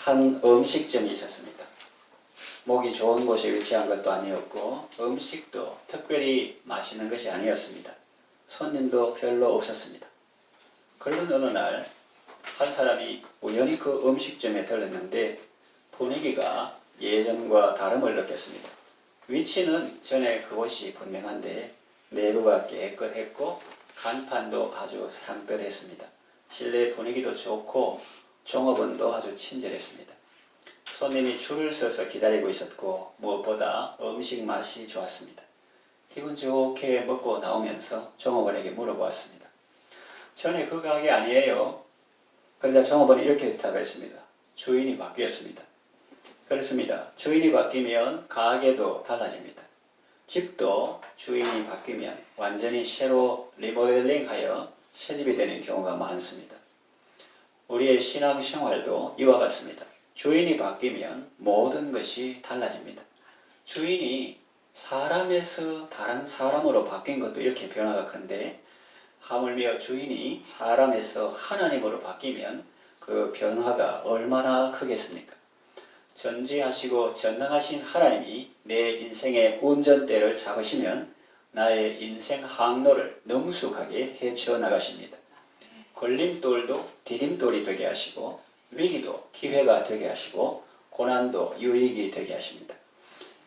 한 음식점이 있었습니다. 목이 좋은 곳에 위치한 것도 아니었고 음식도 특별히 맛있는 것이 아니었습니다. 손님도 별로 없었습니다. 그러던 어느 날 한 사람이 우연히 그 음식점에 들렀는데 분위기가 예전과 다름을 느꼈습니다. 위치는 전에 그곳이 분명한데 내부가 깨끗했고 간판도 아주 산뜻했습니다. 실내 분위기도 좋고 종업원도 아주 친절했습니다. 손님이 줄을 서서 기다리고 있었고 무엇보다 음식 맛이 좋았습니다. 기분 좋게 먹고 나오면서 종업원에게 물어보았습니다. 전에 그 가게 아니에요? 그러자 종업원이 이렇게 대답했습니다. 주인이 바뀌었습니다. 그렇습니다. 주인이 바뀌면 가게도 달라집니다. 집도 주인이 바뀌면 완전히 새로 리모델링하여 새집이 되는 경우가 많습니다. 우리의 신앙생활도 이와 같습니다. 주인이 바뀌면 모든 것이 달라집니다. 주인이 사람에서 다른 사람으로 바뀐 것도 이렇게 변화가 큰데 하물며 주인이 사람에서 하나님으로 바뀌면 그 변화가 얼마나 크겠습니까? 전지하시고 전능하신 하나님이 내 인생의 운전대를 잡으시면 나의 인생 항로를 능숙하게 헤쳐나가십니다. 걸림돌도 디딤돌이 되게 하시고 위기도 기회가 되게 하시고 고난도 유익이 되게 하십니다.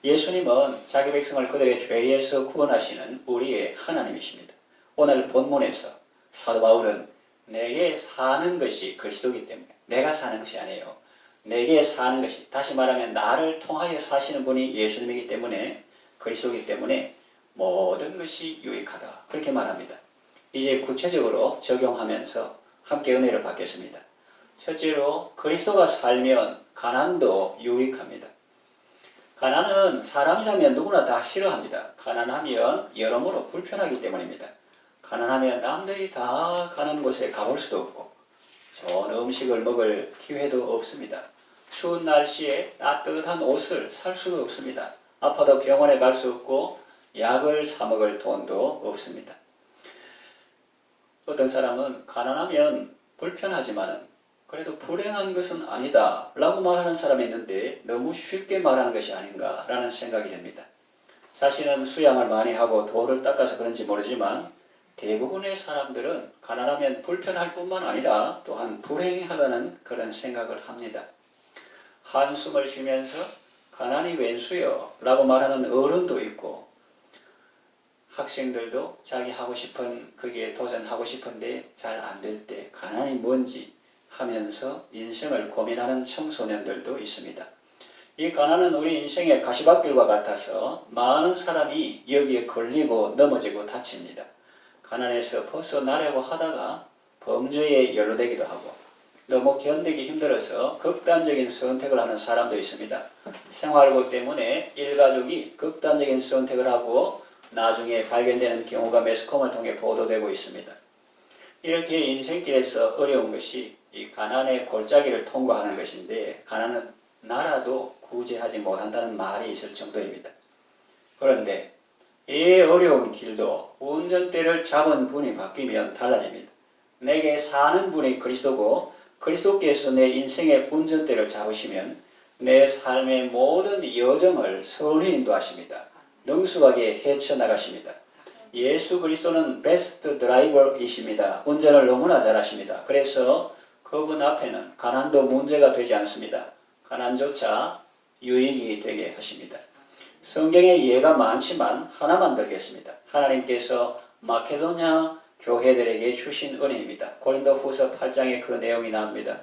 예수님은 자기 백성을 그들의 죄에서 구원하시는 우리의 하나님이십니다. 오늘 본문에서 사도 바울은 내게 사는 것이 그리스도이기 때문에 내가 사는 것이 아니에요. 내게 사는 것이, 다시 말하면 나를 통하여 사시는 분이 예수님이기 때문에 그리스도이기 때문에 모든 것이 유익하다. 그렇게 말합니다. 이제 구체적으로 적용하면서 함께 은혜를 받겠습니다. 첫째로 그리스도가 살면 가난도 유익합니다. 가난은 사람이라면 누구나 다 싫어합니다. 가난하면 여러모로 불편하기 때문입니다. 가난하면 남들이 다 가는 곳에 가볼 수도 없고 좋은 음식을 먹을 기회도 없습니다. 추운 날씨에 따뜻한 옷을 살 수도 없습니다. 아파도 병원에 갈 수 없고 약을 사 먹을 돈도 없습니다. 어떤 사람은 가난하면 불편하지만 그래도 불행한 것은 아니다 라고 말하는 사람이 있는데 너무 쉽게 말하는 것이 아닌가 라는 생각이 듭니다. 자신은 수양을 많이 하고 도를 닦아서 그런지 모르지만 대부분의 사람들은 가난하면 불편할 뿐만 아니라 또한 불행하다는 그런 생각을 합니다. 한숨을 쉬면서 가난이 웬수요 라고 말하는 어른도 있고 학생들도 자기 하고 싶은 그게 도전하고 싶은데 잘 안 될 때 가난이 뭔지 하면서 인생을 고민하는 청소년들도 있습니다. 이 가난은 우리 인생의 가시밭길과 같아서 많은 사람이 여기에 걸리고 넘어지고 다칩니다. 가난에서 벗어나려고 하다가 범죄에 연루되기도 하고 너무 견디기 힘들어서 극단적인 선택을 하는 사람도 있습니다. 생활고 때문에 일가족이 극단적인 선택을 하고 나중에 발견되는 경우가 매스컴을 통해 보도되고 있습니다. 이렇게 인생길에서 어려운 것이 이 가난의 골짜기를 통과하는 것인데 가난은 나라도 구제하지 못한다는 말이 있을 정도입니다. 그런데 이 어려운 길도 운전대를 잡은 분이 바뀌면 달라집니다. 내게 사는 분이 그리스도고 그리스도께서 내 인생의 운전대를 잡으시면 내 삶의 모든 여정을 선히 인도하십니다. 능숙하게 헤쳐나가십니다. 예수 그리스도는 베스트 드라이버이십니다. 운전을 너무나 잘하십니다. 그래서 그분 앞에는 가난도 문제가 되지 않습니다. 가난조차 유익이 되게 하십니다. 성경에 예가 많지만 하나만 들겠습니다. 하나님께서 마케도냐 교회들에게 주신 은혜입니다. 고린도 후서 8장에 그 내용이 나옵니다.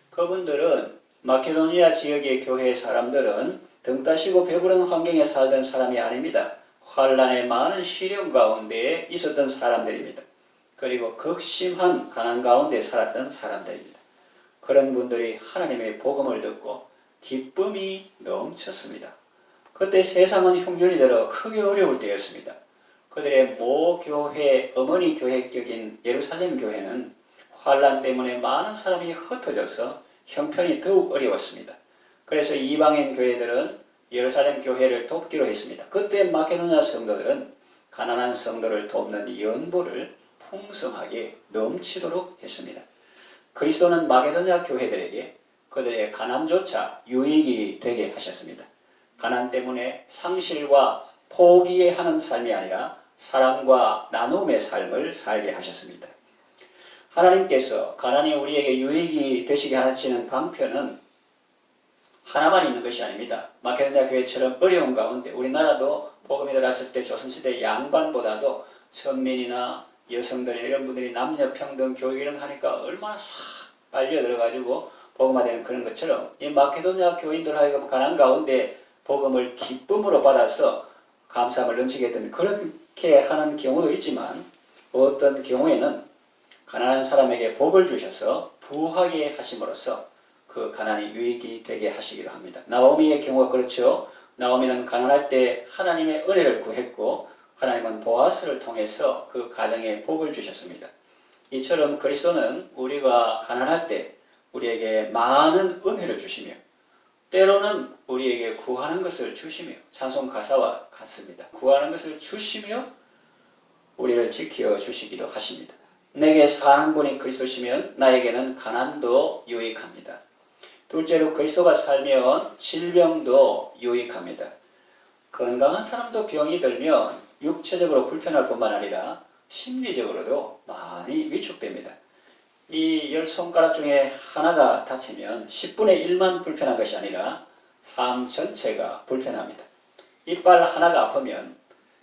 그분들은 마케도니아 지역의 교회 사람들은 등 따시고 배부른 환경에 살던 사람이 아닙니다. 환란의 많은 시련 가운데 있었던 사람들입니다. 그리고 극심한 가난 가운데 살았던 사람들입니다. 그런 분들이 하나님의 복음을 듣고 기쁨이 넘쳤습니다. 그때 세상은 흉년이 들어 크게 어려울 때였습니다. 그들의 모교회, 어머니 교회격인 예루살렘 교회는 환란 때문에 많은 사람이 흩어져서 형편이 더욱 어려웠습니다. 그래서 이방인 교회들은 예루살렘 교회를 돕기로 했습니다. 그때 마케도냐 성도들은 가난한 성도를 돕는 연보를 풍성하게 넘치도록 했습니다. 그리스도는 마게도냐 교회들에게 그들의 가난조차 유익이 되게 하셨습니다. 가난 때문에 상실과 포기하는 삶이 아니라 사랑과 나눔의 삶을 살게 하셨습니다. 하나님께서 가난이 우리에게 유익이 되시게 하시는 방편은 하나만 있는 것이 아닙니다. 마케도니아 교회처럼 어려운 가운데 우리나라도 복음이 들어왔을 때 조선시대 양반보다도 천민이나 여성들이나 이런 분들이 남녀평등 교육 이런 거 하니까 얼마나 싹 빨려 들어가지고 복음화되는 그런 것처럼 이 마케도니아 교인들 하여금 가난 가운데 복음을 기쁨으로 받아서 감사함을 넘치게 했던 그렇게 하는 경우도 있지만 어떤 경우에는 가난한 사람에게 복을 주셔서 부하게 하심으로써 그 가난이 유익이 되게 하시기도 합니다. 나오미의 경우가 그렇죠. 나오미는 가난할 때 하나님의 은혜를 구했고 하나님은 보아스를 통해서 그 가정에 복을 주셨습니다. 이처럼 그리스도는 우리가 가난할 때 우리에게 많은 은혜를 주시며 때로는 우리에게 구하는 것을 주시며 찬송 가사와 같습니다. 구하는 것을 주시며 우리를 지켜주시기도 하십니다. 내게 사는 분이 그리스도시면 나에게는 가난도 유익합니다. 둘째로 그리스도가 살면 질병도 유익합니다. 건강한 사람도 병이 들면 육체적으로 불편할 뿐만 아니라 심리적으로도 많이 위축됩니다. 이 10손가락 중에 하나가 다치면 10분의 1만 불편한 것이 아니라 삶 전체가 불편합니다. 이빨 하나가 아프면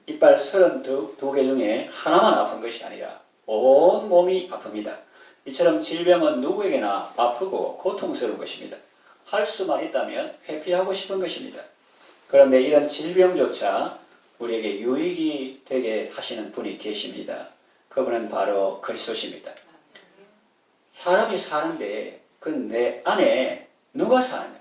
이빨 32개 중에 하나만 아픈 것이 아니라 온 몸이 아픕니다. 이처럼 질병은 누구에게나 아프고 고통스러운 것입니다. 할 수만 있다면 회피하고 싶은 것입니다. 그런데 이런 질병조차 우리에게 유익이 되게 하시는 분이 계십니다. 그분은 바로 그리스도십니다. 사람이 사는데 그 내 안에 누가 사느냐?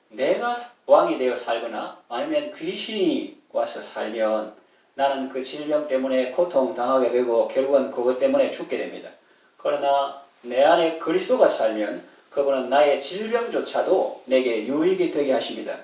내가 왕이 되어 살거나 아니면 귀신이 와서 살면 나는 그 질병 때문에 고통당하게 되고 결국은 그것 때문에 죽게 됩니다. 그러나 내 안에 그리스도가 살면 그분은 나의 질병조차도 내게 유익이 되게 하십니다.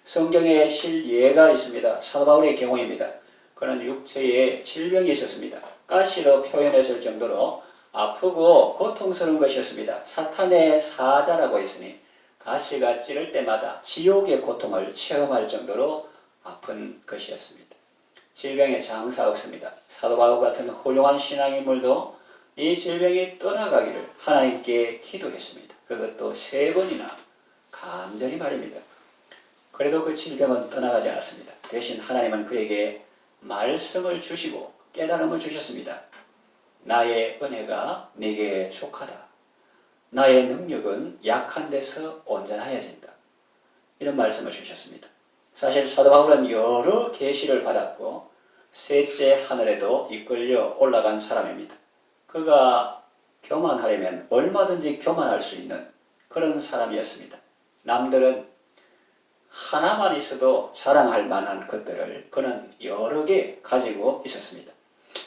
성경에 실예가 있습니다. 사도 바울의 경우입니다. 그는 육체에 질병이 있었습니다. 가시로 표현했을 정도로 아프고 고통스러운 것이었습니다. 사탄의 사자라고 했으니 가시가 찌를 때마다 지옥의 고통을 체험할 정도로 아픈 것이었습니다. 질병에 장사 없습니다. 사도 바울 같은 훌륭한 신앙인물도 이 질병이 떠나가기를 하나님께 기도했습니다. 그것도 3번이나 간절히 말입니다. 그래도 그 질병은 떠나가지 않았습니다. 대신 하나님은 그에게 말씀을 주시고 깨달음을 주셨습니다. 나의 은혜가 네게 족하다. 나의 능력은 약한 데서 온전하여진다. 이런 말씀을 주셨습니다. 사실 사도 바울은 여러 계시를 받았고 셋째 하늘에도 이끌려 올라간 사람입니다. 그가 교만하려면 얼마든지 교만할 수 있는 그런 사람이었습니다. 남들은 하나만 있어도 자랑할 만한 것들을 그는 여러 개 가지고 있었습니다.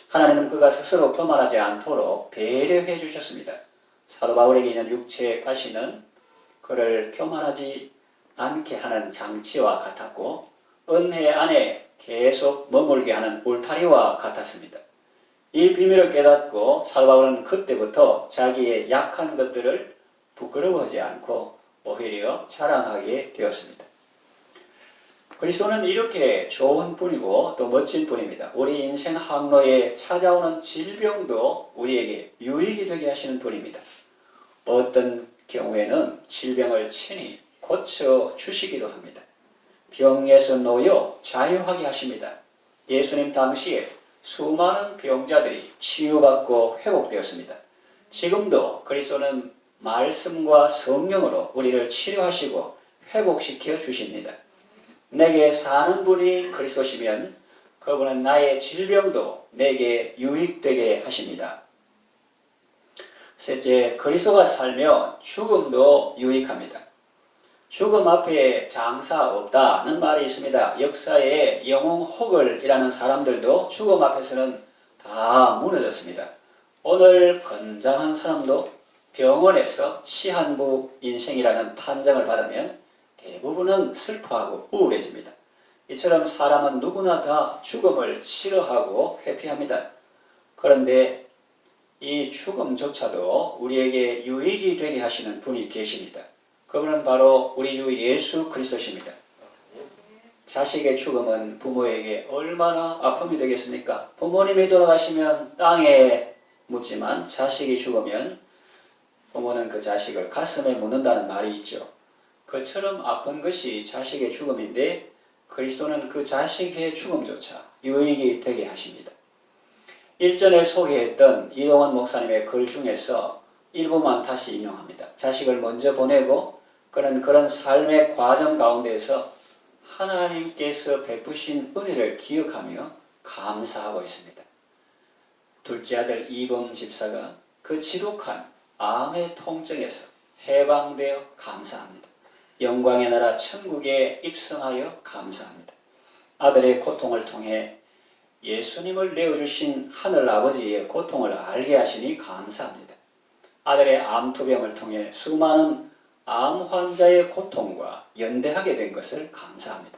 하나님은 그가 스스로 교만하지 않도록 배려해 주셨습니다. 사도 바울에게 있는 육체의 가시는 그를 교만하지 않게 하는 장치와 같았고 은혜 안에 계속 머물게 하는 울타리와 같았습니다. 이 비밀을 깨닫고 사도 바울은 그때부터 자기의 약한 것들을 부끄러워하지 않고 오히려 자랑하게 되었습니다. 그리스도는 이렇게 좋은 분이고 또 멋진 분입니다. 우리 인생 항로에 찾아오는 질병도 우리에게 유익이 되게 하시는 분입니다. 어떤 경우에는 질병을 친히 고쳐주시기도 합니다. 병에서 놓여 자유하게 하십니다. 예수님 당시에 수많은 병자들이 치유받고 회복되었습니다. 지금도 그리스도는 말씀과 성령으로 우리를 치료하시고 회복시켜 주십니다. 내게 사는 분이 그리스도시면 그분은 나의 질병도 내게 유익되게 하십니다. 셋째, 그리스도가 살면 죽음도 유익합니다. 죽음 앞에 장사 없다는 말이 있습니다. 역사에 영웅호걸이라는 사람들도 죽음 앞에서는 다 무너졌습니다. 오늘 건장한 사람도 병원에서 시한부 인생이라는 판정을 받으면 대부분은 슬퍼하고 우울해집니다. 이처럼 사람은 누구나 다 죽음을 싫어하고 회피합니다. 그런데 이 죽음조차도 우리에게 유익이 되게 하시는 분이 계십니다. 그분은 바로 우리 주 예수 그리스도십니다. 자식의 죽음은 부모에게 얼마나 아픔이 되겠습니까? 부모님이 돌아가시면 땅에 묻지만 자식이 죽으면 부모는 그 자식을 가슴에 묻는다는 말이 있죠. 그처럼 아픈 것이 자식의 죽음인데 그리스도는 그 자식의 죽음조차 유익이 되게 하십니다. 일전에 소개했던 이동원 목사님의 글 중에서 일부만 다시 인용합니다. 자식을 먼저 보내고 그런 삶의 과정 가운데에서 하나님께서 베푸신 은혜를 기억하며 감사하고 있습니다. 둘째 아들 이범 집사가 그 지독한 암의 통증에서 해방되어 감사합니다. 영광의 나라 천국에 입성하여 감사합니다. 아들의 고통을 통해 예수님을 내어주신 하늘 아버지의 고통을 알게 하시니 감사합니다. 아들의 암투병을 통해 수많은 암 환자의 고통과 연대하게 된 것을 감사합니다.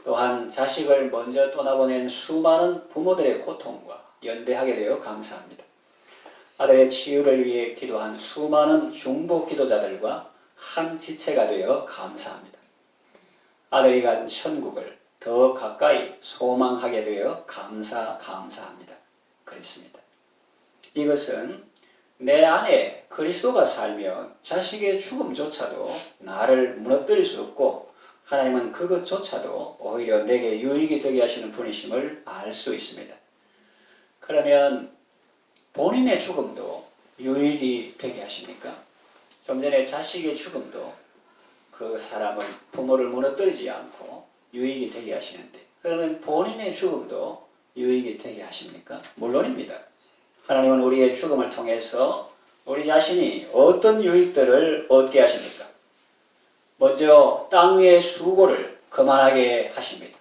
또한 자식을 먼저 떠나보낸 수많은 부모들의 고통과 연대하게 되어 감사합니다. 아들의 치유를 위해 기도한 수많은 중보 기도자들과 한 지체가 되어 감사합니다. 아들이 간 천국을 더 가까이 소망하게 되어 감사합니다. 그랬습니다. 이것은 내 안에 그리스도가 살면 자식의 죽음조차도 나를 무너뜨릴 수 없고 하나님은 그것조차도 오히려 내게 유익이 되게 하시는 분이심을 알 수 있습니다. 그러면 본인의 죽음도 유익이 되게 하십니까? 좀 전에 자식의 죽음도 그 사람은 부모를 무너뜨리지 않고 유익이 되게 하시는데 그러면 본인의 죽음도 유익이 되게 하십니까? 물론입니다. 하나님은 우리의 죽음을 통해서 우리 자신이 어떤 유익들을 얻게 하십니까? 먼저 땅 위의 수고를 그만하게 하십니다.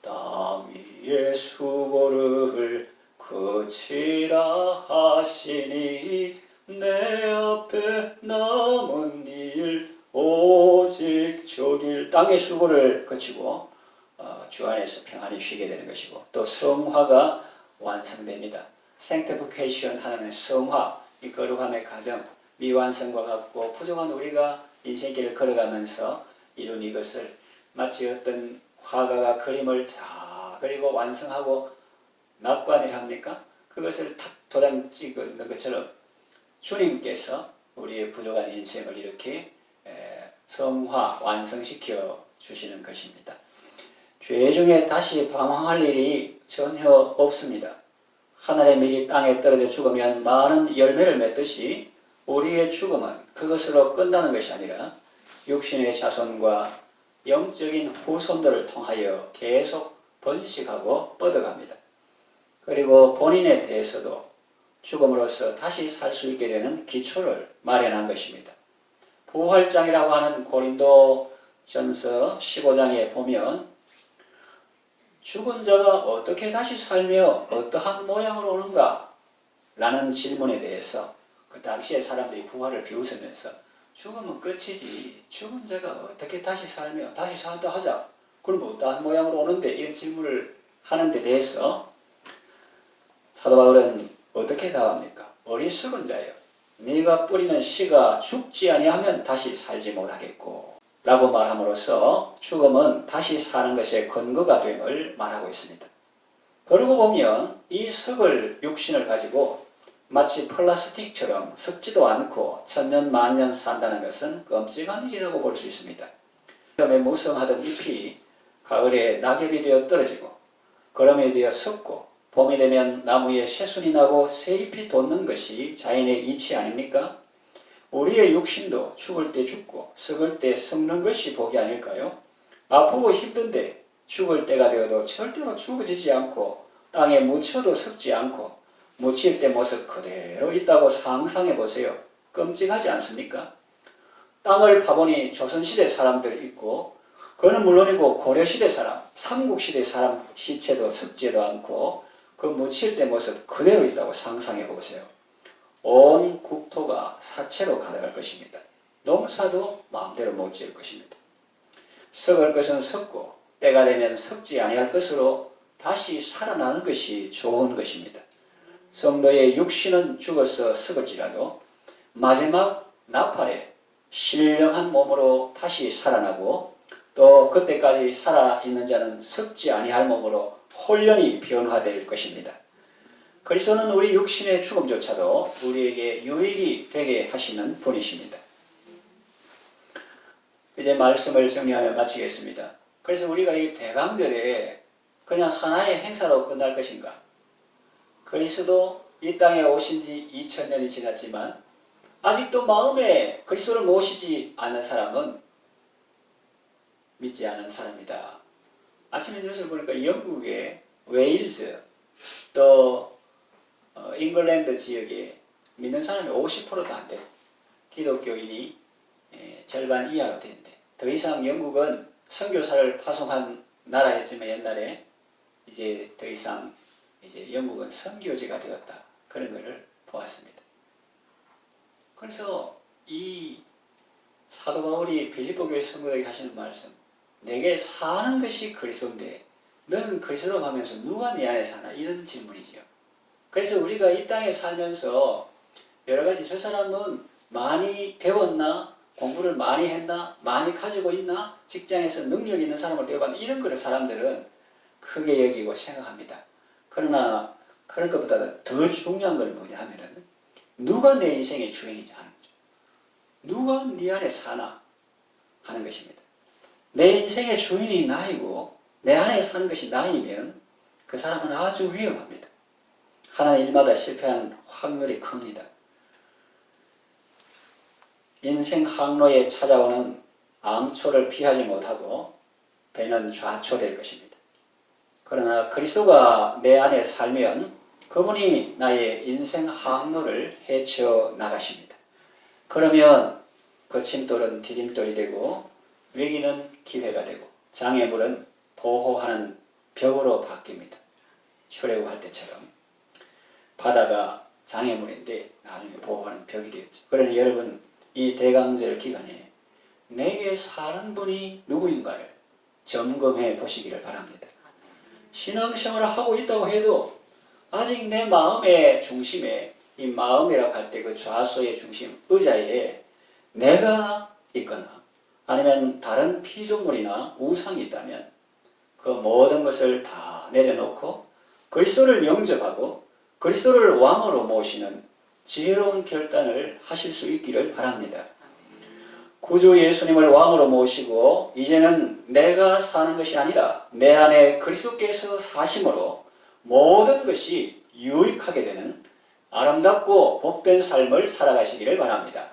땅 위의 수고를 그치라 하시니 내 앞에 남은 일 오직 저길 땅의 수고를 거치고 주 안에서 평안히 쉬게 되는 것이고 또 성화가 완성됩니다. sanctification 하는 성화, 이 거룩함의 과정, 미완성과 같고 부족한 우리가 인생길을 걸어가면서 이룬 이것을 마치 어떤 화가가 그림을 다 그리고 완성하고 낙관을 합니까? 그것을 탁 도장 찍는 것처럼 주님께서 우리의 부족한 인생을 이렇게 성화, 완성시켜 주시는 것입니다. 죄 중에 다시 방황할 일이 전혀 없습니다. 하늘의 밀이 땅에 떨어져 죽으면 많은 열매를 맺듯이 우리의 죽음은 그것으로 끝나는 것이 아니라 육신의 자손과 영적인 후손들을 통하여 계속 번식하고 뻗어갑니다. 그리고 본인에 대해서도 죽음으로써 다시 살 수 있게 되는 기초를 마련한 것입니다. 부활장이라고 하는 고린도전서 15장에 보면 죽은 자가 어떻게 다시 살며 어떠한 모양으로 오는가? 라는 질문에 대해서 그 당시에 사람들이 부활을 비웃으면서 죽으면 끝이지 죽은 자가 어떻게 다시 살며 다시 산다 하자. 그럼 어떠한 모양으로 오는데? 이런 질문을 하는 데 대해서 사도 바울은 어떻게 답합니까? 어리석은 자여 네가 뿌리는 씨가 죽지 아니하면 다시 살지 못하겠고 라고 말함으로써 죽음은 다시 사는 것의 근거가 됨을 말하고 있습니다. 그러고 보면 이 썩을 육신을 가지고 마치 플라스틱처럼 썩지도 않고 천년 만년 산다는 것은 끔찍한 일이라고 볼 수 있습니다. 처음에 무성하던 잎이 가을에 낙엽이 되어 떨어지고 거름이 되어 썩고 봄이 되면 나무에 새순이 나고 새잎이 돋는 것이 자연의 이치 아닙니까? 우리의 육신도 죽을 때 죽고 썩을 때 썩는 것이 복이 아닐까요? 아프고 힘든데 죽을 때가 되어도 절대로 죽어지지 않고 땅에 묻혀도 썩지 않고 묻힐 때 모습 그대로 있다고 상상해 보세요. 끔찍하지 않습니까? 땅을 파보니 조선시대 사람들이 있고 그는 물론이고 고려시대 사람, 삼국시대 사람 시체도 썩지도 않고 그 묻힐 때 모습 그대로 있다고 상상해 보세요. 온 국토가 사체로 가득할 것입니다. 농사도 마음대로 못 지을 것입니다. 썩을 것은 썩고 때가 되면 썩지 아니할 것으로 다시 살아나는 것이 좋은 것입니다. 성도의 육신은 죽어서 썩을지라도 마지막 나팔에 신령한 몸으로 다시 살아나고 또 그때까지 살아있는 자는 썩지 아니할 몸으로 홀연히 변화될 것입니다. 그리스도는 우리 육신의 죽음조차도 우리에게 유익이 되게 하시는 분이십니다. 이제 말씀을 정리하며 마치겠습니다. 그래서 우리가 이 대강절에 그냥 하나의 행사로 끝날 것인가? 그리스도 이 땅에 오신 지 2000년이 지났지만 아직도 마음에 그리스도를 모시지 않는 사람은 믿지 않은 사람이다. 아침에 뉴스를 보니까 영국의 웨일즈 또 잉글랜드 지역에 믿는 사람이 50%도 안 돼. 기독교인이 절반 이하로 되는데 더 이상 영국은 선교사를 파송한 나라였지만 옛날에 이제 더 이상 이제 영국은 선교지가 되었다. 그런 것을 보았습니다. 그래서 이 사도 바울이 빌립보 교회 성도에게 하시는 말씀, 내게 사는 것이 그리스도인데 너는 그리스도로 가면서 누가 네 안에 사나? 이런 질문이지요. 그래서 우리가 이 땅에 살면서 여러 가지 저 사람은 많이 배웠나? 공부를 많이 했나? 많이 가지고 있나? 직장에서 능력 있는 사람을 대우받는 이런 거를 사람들은 크게 여기고 생각합니다. 그러나 그런 것보다는 더 중요한 건 뭐냐 하면은 누가 내 인생의 주인인지 하는 거죠. 누가 네 안에 사나 하는 것입니다. 내 인생의 주인이 나이고 내 안에 사는 것이 나이면 그 사람은 아주 위험합니다. 하나의 일마다 실패하는 확률이 큽니다. 인생 항로에 찾아오는 암초를 피하지 못하고 배는 좌초될 것입니다. 그러나 그리스도가 내 안에 살면 그분이 나의 인생 항로를 헤쳐 나가십니다. 그러면 거침돌은 디딤돌이 되고 위기는 기회가 되고 장애물은 보호하는 벽으로 바뀝니다. 출애굽할 때처럼 바다가 장애물인데 나중에 보호하는 벽이 되었죠. 그러니 여러분 이 대강절 기간에 내게 사는 분이 누구인가를 점검해 보시기를 바랍니다. 신앙생활을 하고 있다고 해도 아직 내 마음의 중심에 이 마음이라고 할 때 그 좌소의 중심 의자에 내가 있거나 아니면 다른 피조물이나 우상이 있다면 그 모든 것을 다 내려놓고 그리스도를 영접하고 그리스도를 왕으로 모시는 지혜로운 결단을 하실 수 있기를 바랍니다. 구주 예수님을 왕으로 모시고 이제는 내가 사는 것이 아니라 내 안에 그리스도께서 사심으로 모든 것이 유익하게 되는 아름답고 복된 삶을 살아가시기를 바랍니다.